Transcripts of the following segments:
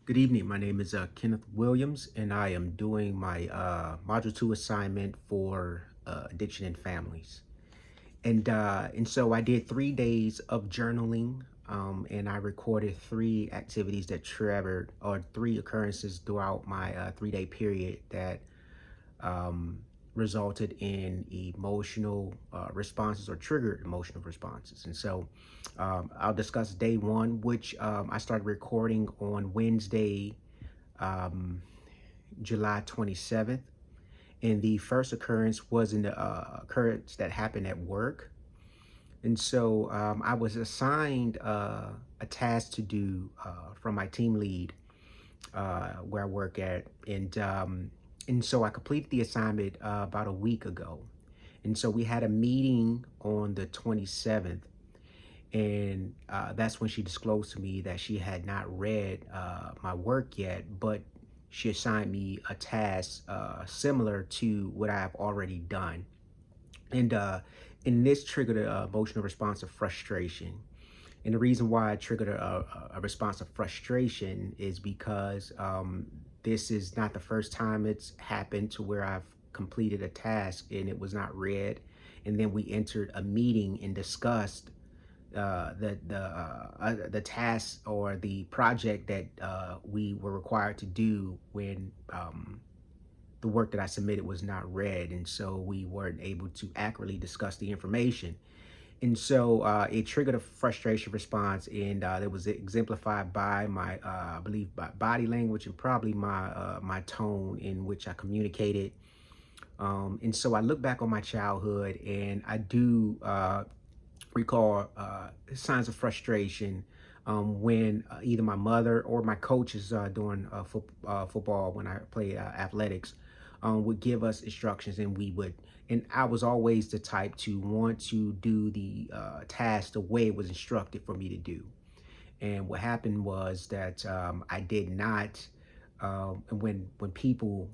Good evening. My name is Kenneth Williams, and I am doing my Module 2 assignment for addiction in families. And so I did 3 days of journaling, and I recorded three activities that triggered, or three occurrences throughout my 3 day period that um, resulted in emotional responses or triggered emotional responses. And so I'll discuss day one, which I started recording on Wednesday, um, July 27th. And the first occurrence was an occurrence that happened at work. And so I was assigned a task to do from my team lead where I work at. And so I completed the assignment about a week ago. And so we had a meeting on the 27th. And that's when she disclosed to me that she had not read my work yet, but she assigned me a task similar to what I have already done. And this triggered an emotional response of frustration. And the reason why I triggered a response of frustration is because this is not the first time it's happened to where I've completed a task and it was not read. And then we entered a meeting and discussed the task or the project that we were required to do when the work that I submitted was not read, and so we weren't able to accurately discuss the information. And so it triggered a frustration response, and it was exemplified by my, I believe, by body language and probably my tone in which I communicated. And so I look back on my childhood, and I do recall signs of frustration when either my mother or my coaches doing football when I play athletics would give us instructions, and we would. And I was always the type to want to do the task the way it was instructed for me to do. And what happened was that I did not. And when people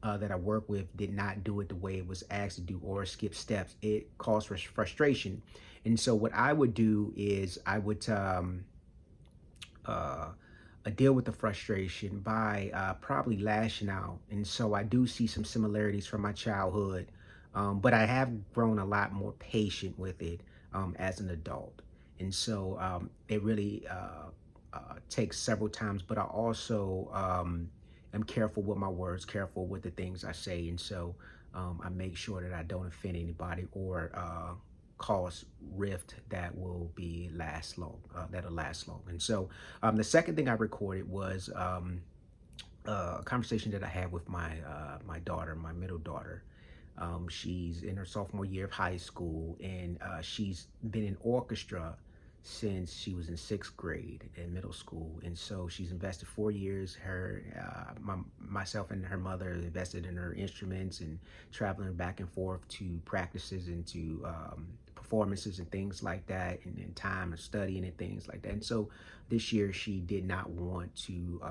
that I work with did not do it the way it was asked to do or skip steps, it caused frustration. And so what I would do is I would uh, deal with the frustration by probably lashing out. And so I do see some similarities from my childhood, but I have grown a lot more patient with it as an adult. And so it really takes several times, but I also am careful with my words, careful with the things I say. And so I make sure that I don't offend anybody or cause rift that will be last long, that'll last long. And so the second thing I recorded was a conversation that I had with my daughter, my middle daughter. She's in her sophomore year of high school, and she's been in orchestra since she was in sixth grade in middle school. And so she's invested 4 years. Myself and her mother invested in her instruments and traveling back and forth to practices and to performances and things like that, and time and studying and things like that. And so this year she did not want to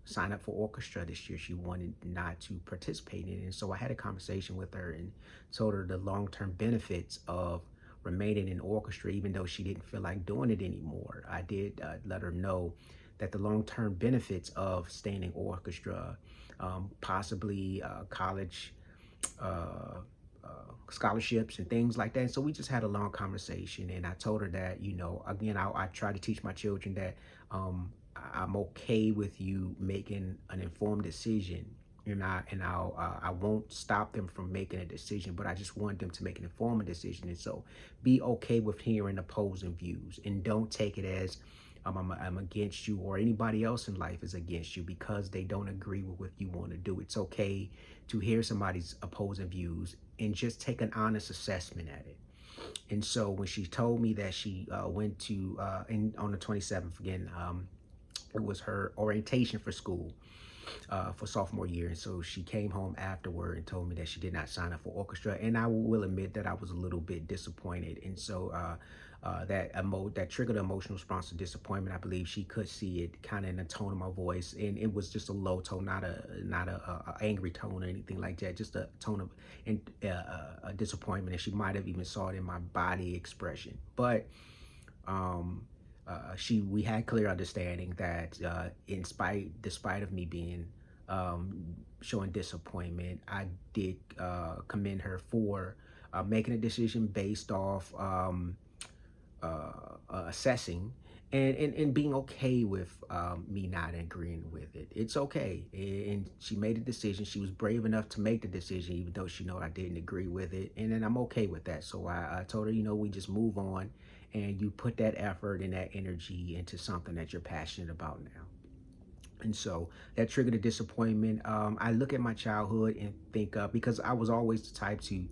sign up for orchestra this year. She wanted not to participate in it. And so I had a conversation with her and told her the long-term benefits of remaining in orchestra, even though she didn't feel like doing it anymore. I did let her know that the long-term benefits of staying in orchestra, possibly college scholarships and things like that. And so we just had a long conversation, and I told her that, again, I try to teach my children that I'm okay with you making an informed decision. I won't stop them from making a decision, but I just want them to make an informed decision. And so be okay with hearing opposing views, and don't take it as I'm against you, or anybody else in life is against you because they don't agree with what you want to do. It's okay to hear somebody's opposing views and just take an honest assessment at it. And so when she told me that she went to, on the 27th again, it was her orientation for school for sophomore year. And so she came home afterward and told me that she did not sign up for orchestra. And I will admit that I was a little bit disappointed. And so that triggered an emotional response to disappointment. I believe she could see it kind of in the tone of my voice, and it was just a low tone, not a angry tone or anything like that, just a tone of disappointment. And she might have even saw it in my body expression. But we had clear understanding that despite of me being um, showing disappointment, I did commend her for making a decision based off assessing and being okay with me not agreeing with it. It's okay. And she made a decision. She was brave enough to make the decision, even though she know I didn't agree with it. And then I'm okay with that. So I told her, we just move on and you put that effort and that energy into something that you're passionate about now. And so that triggered a disappointment. I look at my childhood and think, because I was always the type to,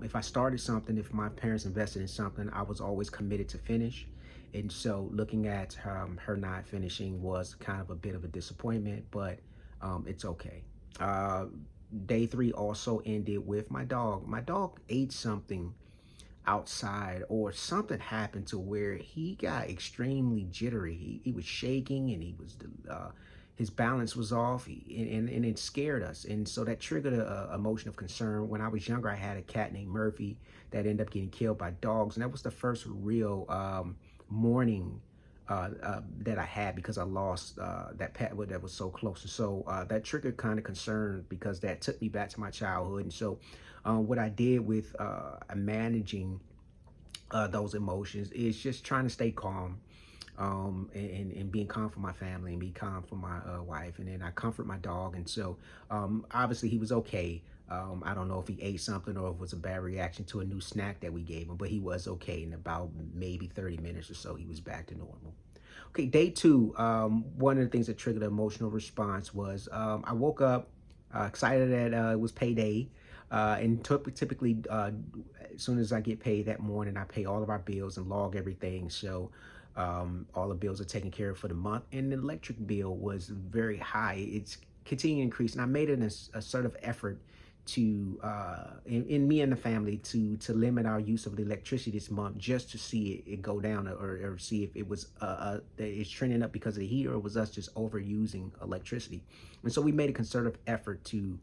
if I started something, if my parents invested in something, I was always committed to finish. And so looking at her not finishing was kind of a bit of a disappointment, but it's okay. Uh, Day three also ended with my dog. My dog ate something outside, or something happened to where he got extremely jittery. He was shaking, and his balance was off, and it scared us. And so that triggered a emotion of concern. When I was younger, I had a cat named Murphy that ended up getting killed by dogs, and that was the first real mourning that I had, because I lost that pet that was so close. And so that triggered kind of concern, because that took me back to my childhood. And so what I did with managing those emotions is just trying to stay calm, and being calm for my family, and be calm for my wife. And then I comfort my dog. And so obviously he was okay. I don't know if he ate something or if it was a bad reaction to a new snack that we gave him, but he was okay. In about maybe 30 minutes or so, he was back to normal. Okay, day two, one of the things that triggered an emotional response was I woke up excited that it was payday. And typically, as soon as I get paid that morning, I pay all of our bills and log everything. So all the bills are taken care of for the month. And the electric bill was very high. It's continuing to increase. And I made a sort of effort to in me and the family to limit our use of the electricity this month, just to see it go down, or see if it was that it's trending up because of the heat, or it was us just overusing electricity. And so we made a concerted effort to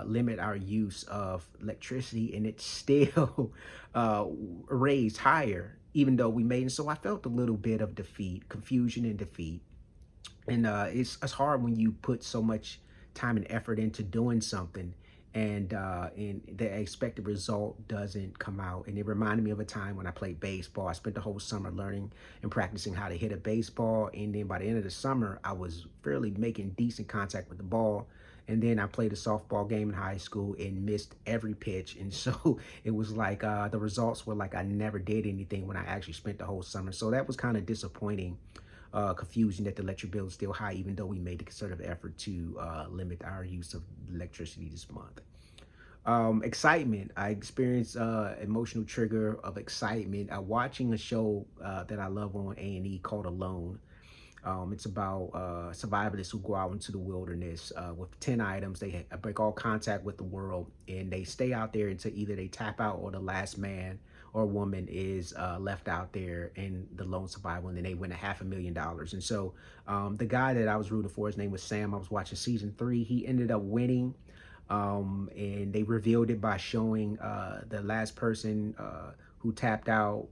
limit our use of electricity, and it still raised higher, even though we made it. So I felt a little bit of defeat, confusion and defeat. And it's hard when you put so much time and effort into doing something, and the expected result doesn't come out. And it reminded me of a time when I played baseball. I spent the whole summer learning and practicing how to hit a baseball, and then by the end of the summer, I was fairly making decent contact with the ball. And then I played a softball game in high school and missed every pitch. And so it was like the results were like I never did anything when I actually spent the whole summer. So that was kind of disappointing. Confusion that the electric bill is still high, even though we made the concerted effort to limit our use of electricity this month. Excitement. I experienced emotional trigger of excitement watching a show that I love on A&E called Alone. It's about survivalists who go out into the wilderness with 10 items. They break all contact with the world, and they stay out there until either they tap out, or the last man or woman is left out there in the lone survival, and then they win $500,000. And so the guy that I was rooting for, his name was Sam. I was watching season 3. He ended up winning, and they revealed it by showing the last person who tapped out,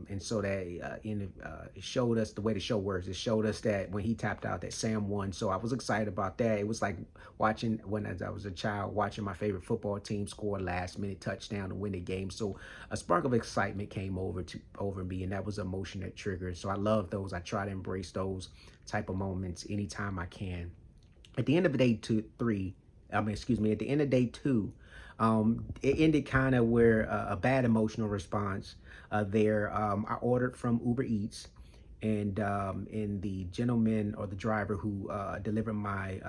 and so that it showed us the way the show works. It showed us that when he tapped out, that Sam won. So I was excited about that. It was like watching, as I was a child, watching my favorite football team score a last-minute touchdown to win the game. So a spark of excitement came over me, and that was an emotion that triggered. So I love those. I try to embrace those type of moments anytime I can. At the end of day three, at the end of day two, it ended kind of where a bad emotional response there. I ordered from Uber Eats, and the gentleman or the driver who delivered my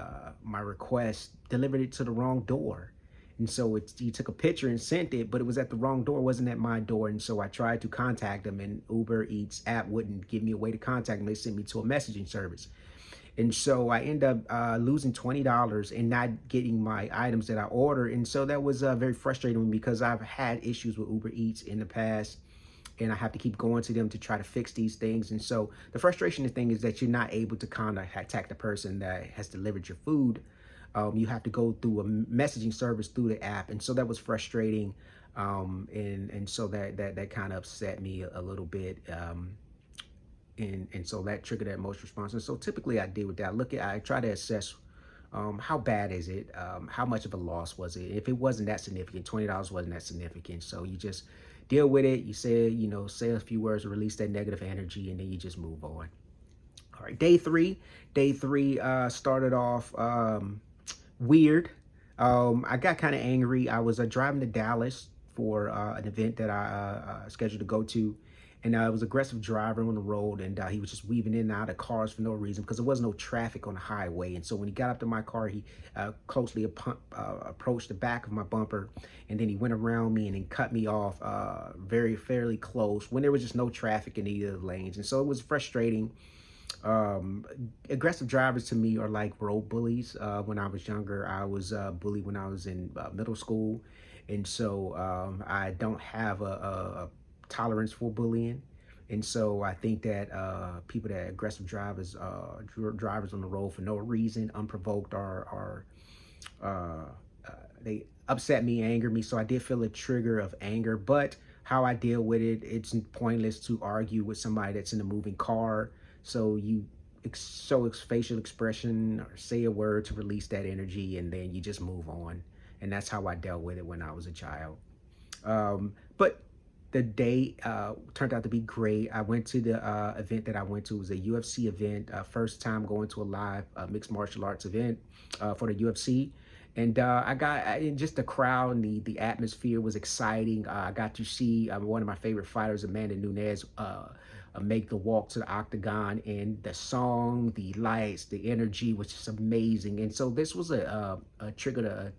request delivered it to the wrong door. And so he took a picture and sent it, but it was at the wrong door, wasn't at my door. And so I tried to contact him, and Uber Eats app wouldn't give me a way to contact him. They sent me to a messaging service. And so I end up losing $20 and not getting my items that I ordered. And so that was very frustrating, because I've had issues with Uber Eats in the past, and I have to keep going to them to try to fix these things. And so the frustration thing is that you're not able to contact the person that has delivered your food. You have to go through a messaging service through the app. And so that was frustrating. And so that kind of upset me a little bit. and so that triggered that emotional response. And so typically I deal with that. I try to assess how bad is it? How much of a loss was it? If it wasn't that significant, $20 wasn't that significant. So you just deal with it. You say, say a few words to release that negative energy, and then you just move on. All right, day three. Day three started off weird. I got kind of angry. I was driving to Dallas for an event that I scheduled to go to. And it was an aggressive driver on the road, and he was just weaving in and out of cars for no reason because there was no traffic on the highway. And so when he got up to my car, he closely approached the back of my bumper, and then he went around me and then cut me off fairly close when there was just no traffic in either of the lanes. And so it was frustrating. Aggressive drivers to me are like road bullies. When I was younger, I was bullied when I was in middle school. And so I don't have a tolerance for bullying. And so I think that people that aggressive drivers on the road for no reason, unprovoked, they upset me, anger me. So I did feel a trigger of anger, but how I deal with it, it's pointless to argue with somebody that's in a moving car. So you show facial expression or say a word to release that energy, and then you just move on. And that's how I dealt with it when I was a child. But the day turned out to be great. I went to the event that I went to. It was a UFC event. First time going to a live mixed martial arts event for the UFC. And just the crowd and the atmosphere was exciting. I got to see one of my favorite fighters, Amanda Nunes, make the walk to the octagon, and the song, the lights, the energy was just amazing. And so this was a triggered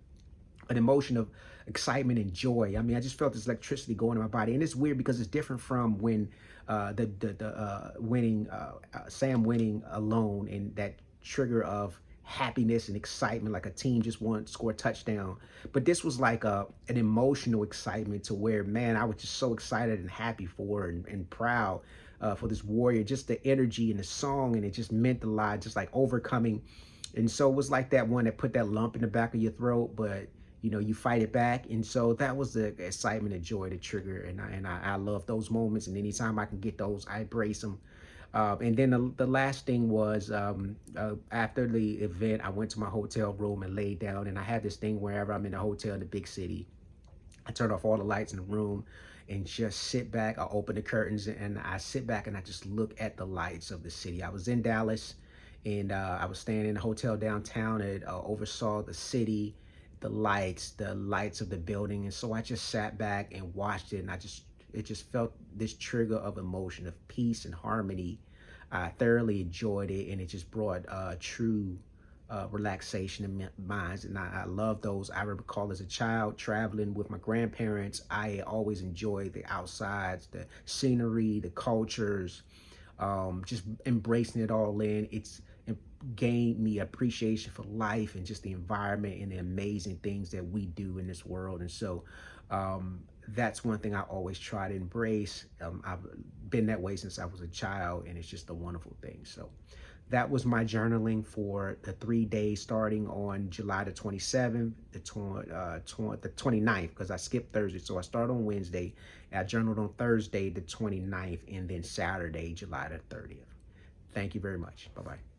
an emotion of excitement and joy. I mean, I just felt this electricity going in my body, and it's weird because it's different from when Sam winning alone, and that trigger of happiness and excitement, like a team just won, score a touchdown. But this was like an emotional excitement to where, man, I was just so excited and happy for her, and proud for this warrior, just the energy and the song, and it just meant a lot, just like overcoming. And so it was like that one that put that lump in the back of your throat, but you fight it back. And so that was the excitement and joy, the trigger. And I love those moments. And anytime I can get those, I embrace them. And then the last thing was after the event, I went to my hotel room and laid down. And I had this thing wherever I'm in a hotel in the big city, I turn off all the lights in the room and just sit back. I open the curtains and I sit back and I just look at the lights of the city. I was in Dallas, and I was staying in a hotel downtown. It oversaw the city, the lights of the building. And so I just sat back and watched it, and it just felt this trigger of emotion, of peace and harmony. I thoroughly enjoyed it, and it just brought true relaxation in minds. And I love those. I recall as a child traveling with my grandparents, I always enjoyed the outsides, the scenery, the cultures, just embracing it all in. It's gained me appreciation for life and just the environment and the amazing things that we do in this world. And so that's one thing I always try to embrace. I've been that way since I was a child, and it's just a wonderful thing. So that was my journaling for the 3 days starting on July the 27th, the 29th, because I skipped Thursday. So I started on Wednesday, I journaled on Thursday the 29th, and then Saturday, July the 30th. Thank you very much. Bye-bye.